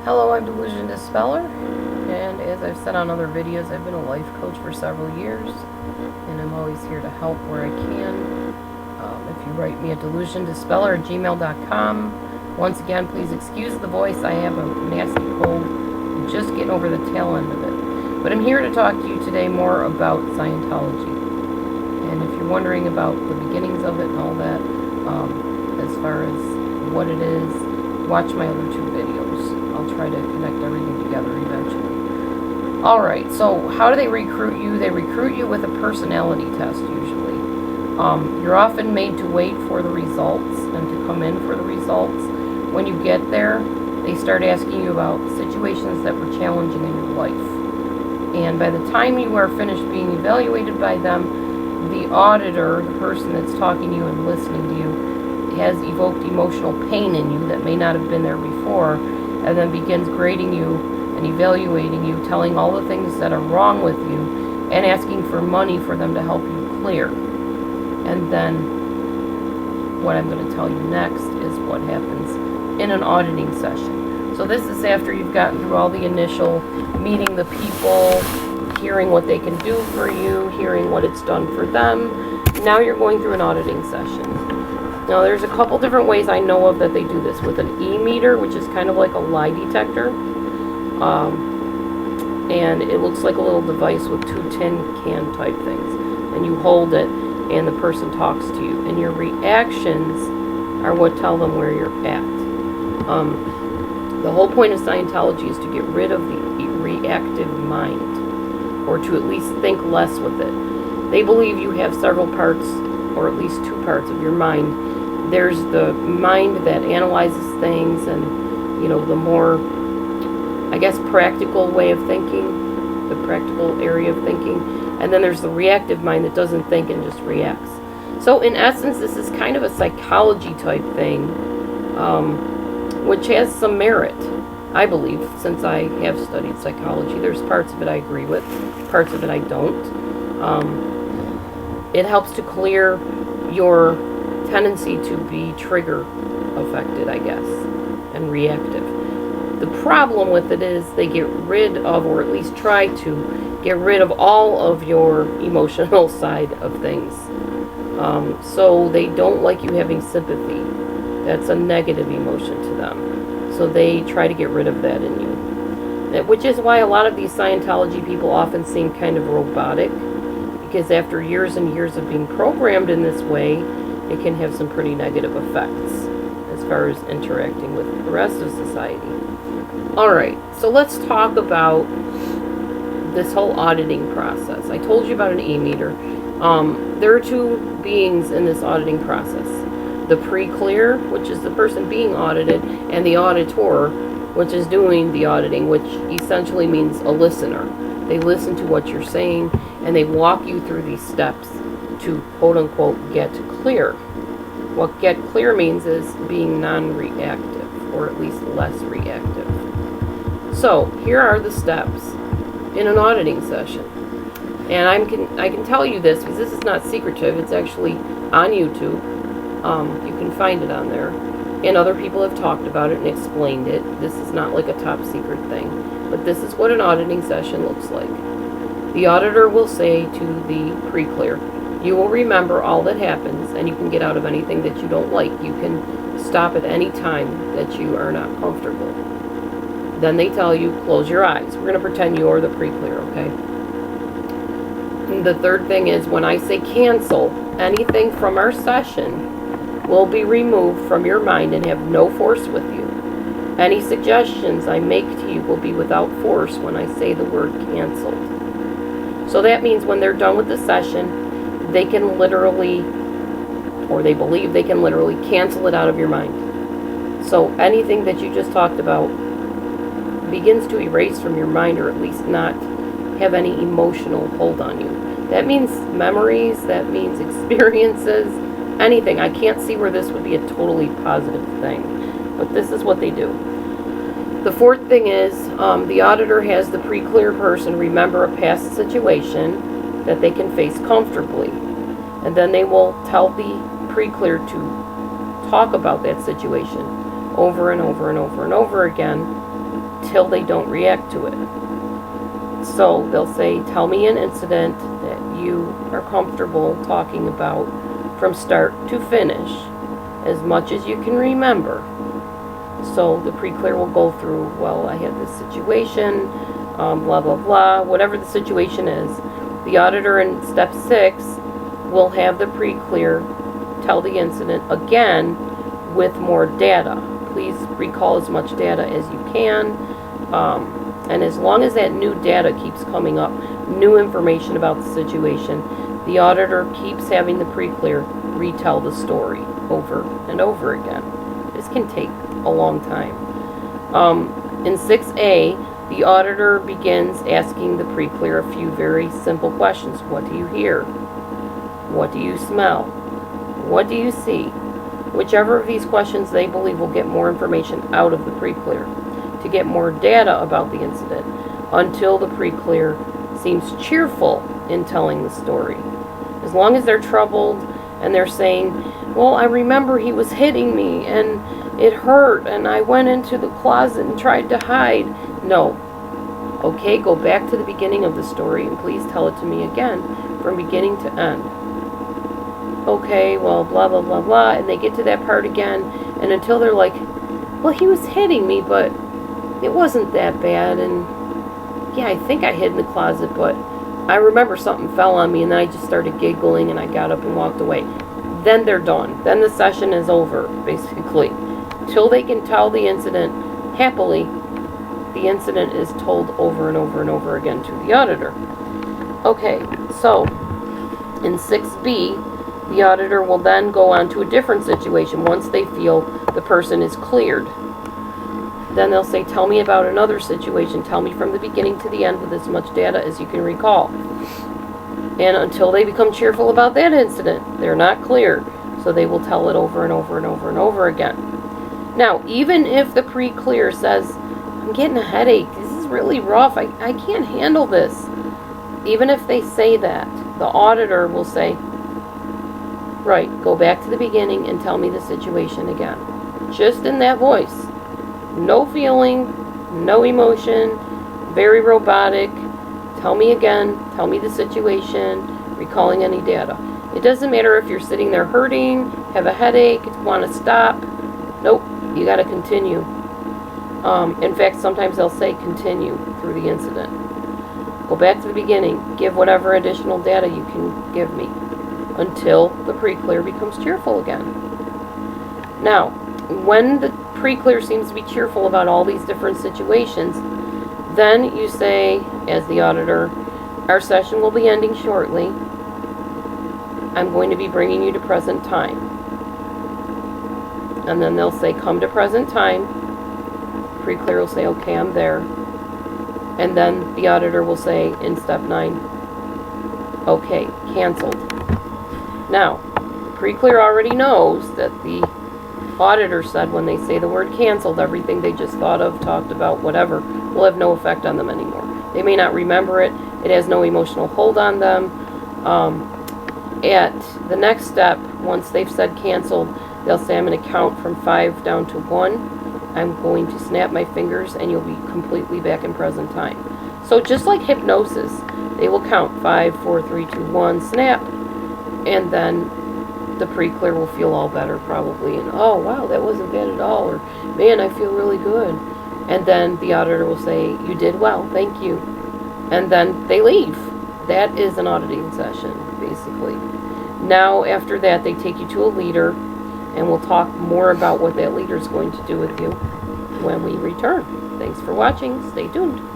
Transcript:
Hello, I'm DelusionDispeller, and as I've said on other videos, I've been a life coach for several years, and I'm always here to help where I can. If you write me at DelusionDispeller@gmail.com. Once again, please excuse the voice. I have a nasty cold. I'm just getting over the tail end of it. But I'm here to talk to you today more about Scientology. And if you're wondering about the beginnings of it and all that, as far as what it is, watch my other two videos. I'll try to connect everything together eventually. Alright, so how do they recruit you? They recruit you with a personality test usually. You're often made to wait for the results and to come in for the results. When you get there, they start asking you about situations that were challenging in your life. And by the time you are finished being evaluated by them, the auditor, the person that's talking to you and listening to you, has evoked emotional pain in you that may not have been there before, and then begins grading you and evaluating you, telling all the things that are wrong with you, and asking for money for them to help you clear. And then what I'm going to tell you next is what happens in an auditing session. So this is after you've gotten through all the initial meeting the people, hearing what they can do for you, hearing what it's done for them. Now you're going through an auditing session. Now there's a couple different ways I know of that they do this, with an e-meter, which is kind of like a lie detector, and it looks like a little device with two tin can type things, and you hold it and the person talks to you, and your reactions are what tell them where you're at. The whole point of Scientology is to get rid of the reactive mind, or to at least think less with it. They believe you have several parts, or at least two parts of your mind. There's the mind that analyzes things and, you know, the more, I guess, practical way of thinking, the practical area of thinking. And then there's the reactive mind that doesn't think and just reacts. So in essence, this is kind of a psychology type thing, which has some merit, I believe, since I have studied psychology. There's parts of it I agree with, parts of it I don't. It helps to clear your tendency to be trigger affected, I guess, and reactive. The problem with it is they get rid of, or at least try to get rid of, all of your emotional side of things. So they don't like you having sympathy. That's a negative emotion to them. So they try to get rid of that in you. Which is why a lot of these Scientology people often seem kind of robotic, because after years and years of being programmed in this way, it can have some pretty negative effects as far as interacting with the rest of society. Alright, so let's talk about this whole auditing process. I told you about an e-meter. There are two beings in this auditing process. The pre-clear, which is the person being audited, and the auditor, which is doing the auditing, which essentially means a listener. They listen to what you're saying, and they walk you through these steps to quote-unquote get clear. What get clear means is being non-reactive, or at least less reactive. So here are the steps in an auditing session. And I can tell you this because this is not secretive. It's actually on YouTube. You can find it on there. And other people have talked about it and explained it. This is not like a top secret thing. But this is what an auditing session looks like. The auditor will say to the pre-clear, you will remember all that happens, and you can get out of anything that you don't like. You can stop at any time that you are not comfortable. Then they tell you, close your eyes. We're going to pretend you're the pre-clear, okay? And the third thing is, when I say cancel, anything from our session will be removed from your mind and have no force with you. Any suggestions I make to you will be without force when I say the word canceled. So that means when they're done with the session, they can literally, or they believe they can literally cancel it out of your mind. So anything that you just talked about begins to erase from your mind, or at least not have any emotional hold on you. That means memories, that means experiences, anything. I can't see where this would be a totally positive thing, but this is what they do. The fourth thing is, the auditor has the pre-clear person remember a past situation that they can face comfortably. And then they will tell the pre-clear to talk about that situation over and over and over and over again until they don't react to it. So they'll say, tell me an incident that you are comfortable talking about from start to finish, as much as you can remember. So the pre-clear will go through, well, I had this situation, blah, blah, blah, whatever the situation is. The auditor in step 6 will have the pre-clear tell the incident again with more data. Please recall as much data as you can. And as long as that new data keeps coming up, new information about the situation, the auditor keeps having the pre-clear retell the story over and over again. This can take a long time. In 6A, the auditor begins asking the pre-clear a few very simple questions. What do you hear? What do you smell? What do you see? Whichever of these questions they believe will get more information out of the pre-clear, to get more data about the incident, until the pre-clear seems cheerful in telling the story. As long as they're troubled and they're saying, well, I remember he was hitting me and it hurt and I went into the closet and tried to hide. No. Okay, go back to the beginning of the story and please tell it to me again from beginning to end. Okay, well, blah, blah, blah, blah, and they get to that part again, and until they're like, well, he was hitting me, but it wasn't that bad, and yeah, I think I hid in the closet, but I remember something fell on me, and then I just started giggling, and I got up and walked away. Then they're done. Then the session is over, basically. Till they can tell the incident happily, the incident is told over and over and over again to the auditor. Okay, so in 6B, the auditor will then go on to a different situation once they feel the person is cleared. Then they'll say, tell me about another situation. Tell me from the beginning to the end with as much data as you can recall. And until they become cheerful about that incident, they're not cleared. So they will tell it over and over and over and over again. Now, even if the pre-clear says, I'm getting a headache, this is really rough, I can't handle this. Even if they say that, the auditor will say, right, go back to the beginning and tell me the situation again. Just in that voice. No feeling, no emotion, very robotic. Tell me again, tell me the situation, recalling any data. It doesn't matter if you're sitting there hurting, have a headache, want to stop. Nope, you got to continue. In fact, sometimes they'll say continue through the incident. Go back to the beginning, give whatever additional data you can give me, until the pre-clear becomes cheerful again. Now, when the pre-clear seems to be cheerful about all these different situations, then you say, as the auditor, our session will be ending shortly. I'm going to be bringing you to present time. And then they'll say, come to present time. Pre-clear will say, okay, I'm there. And then the auditor will say in step 9, okay, canceled. Now, pre-clear already knows that the auditor said when they say the word canceled, everything they just thought of, talked about, whatever, will have no effect on them anymore. They may not remember it. It has no emotional hold on them. At the next step, once they've said canceled, they'll say, I'm going to count from 5 down to 1. I'm going to snap my fingers and you'll be completely back in present time. So just like hypnosis, they will count 5, 4, 3, 2, 1, snap, and then the pre-clear will feel all better probably, and oh wow, that wasn't bad at all, or man, I feel really good. And then the auditor will say, you did well, thank you. And then they leave. That is an auditing session, basically. Now after that, they take you to a leader, and we'll talk more about what that leader is going to do with you when we return. Thanks for watching. Stay tuned.